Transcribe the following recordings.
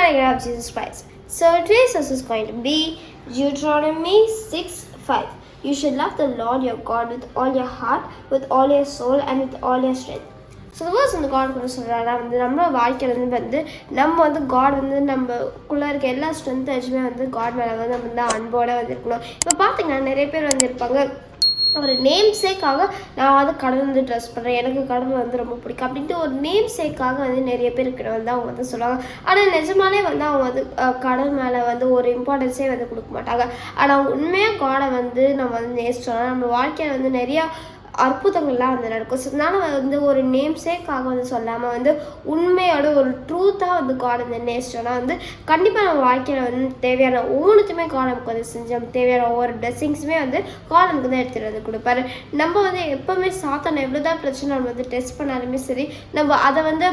character of Jesus Christ. So today's verse is going to be Deuteronomy 6:5. You should love the Lord your God with all your heart, with all your soul, and with all your strength. So verse வந்து God கூட சொல்கிறாங்க வந்து நம்ம வாழ்க்கையில் வந்து நம்ம வந்து God வந்து நம்மக்குள்ளே இருக்க எல்லா ஸ்ட்ரென்த் வச்சுமே வந்து காட் மேலே வந்து நம்ம வந்து அன்போடு வந்து இருக்கணும். இப்போ பார்த்தீங்கன்னா நிறைய பேர் வந்து இருப்பாங்க, ஒரு நேம் சேக்காக நான் வந்து கடவுள் வந்து ட்ரெஸ் பண்ணுறேன், எனக்கு கடவுள் வந்து ரொம்ப பிடிக்கும் அப்படின்ட்டு ஒரு நேம் சேக்காக வந்து நிறைய பேருக்கு வந்து அவங்க வந்து சொல்லுவாங்க. ஆனால் நிஜமாலே வந்து அவங்க வந்து கடவுள் மேலே வந்து ஒரு இம்பார்ட்டன்ஸே வந்து கொடுக்க மாட்டாங்க. ஆனால் உண்மையாக காடை வந்து நம்ம வந்து நேசிச்சோம்னா நம்ம வாழ்க்கையில் வந்து நிறையா அற்புதங்கள்லாம் வந்து நடக்கும். ஸோ அதனால் வந்து ஒரு நேம் சேக்காக வந்து சொல்லாமல் வந்து உண்மையோட ஒரு ட்ரூத்தாக வந்து காட் வந்து நேசிச்சோன்னா வந்து கண்டிப்பாக நம்ம வாழ்க்கையில் வந்து தேவையான ஒவ்வொன்றுத்துமே காட் நமக்கு வந்து செஞ்சு நமக்கு தேவையான ஒவ்வொரு பிளெஸிங்ஸுமே வந்து காட் நமக்கு தான் எடுத்துகிட்டு வந்து கொடுப்பாரு. நம்ம வந்து எப்போவுமே சாத்தான எவ்வளோ தான் பிரச்சனை நம்ம வந்து டெஸ்ட் பண்ணாலுமே சரி, நம்ம அதை வந்து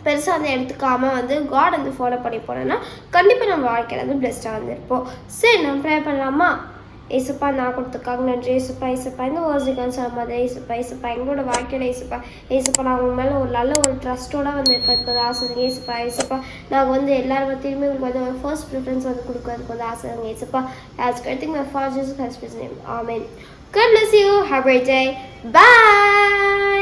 பெருசாக வந்து எடுத்துக்காமல் வந்து காட் வந்து ஃபாலோ பண்ணி போனோன்னா கண்டிப்பாக நம்ம வாழ்க்கையில் வந்து பெஸ்ட்டாக வந்து இருப்போம். சரி, நம்ம ப்ரே பண்ணலாமா? ஏசப்பா நான் கொடுத்துருக்காங்க நன்றி ஏசப்பா. ஏசப்பா இந்த வாசிக்கான்னு சொல்ல மாதிரி ஏசப்பா எங்களோட வாழ்க்கையில் ஏசப்பா நாங்கள் உங்கள் மேலே ஒரு நல்ல ஒரு ட்ரஸ்ட்டோட வந்து இருக்கிறதுக்கு வந்து ஆசைங்க ஏசப்பா. நாங்கள் வந்து எல்லாரும் மத்தியுமே உங்களுக்கு வந்து ஒரு ஃபர்ஸ்ட் ப்ரிஃபரன்ஸ் வந்து கொடுக்கறதுக்கு வந்து ஆசைங்க ஏசப்பா. As I my Father Jesus Christ, His name. Amen. God bless you. Have a great day. Bye.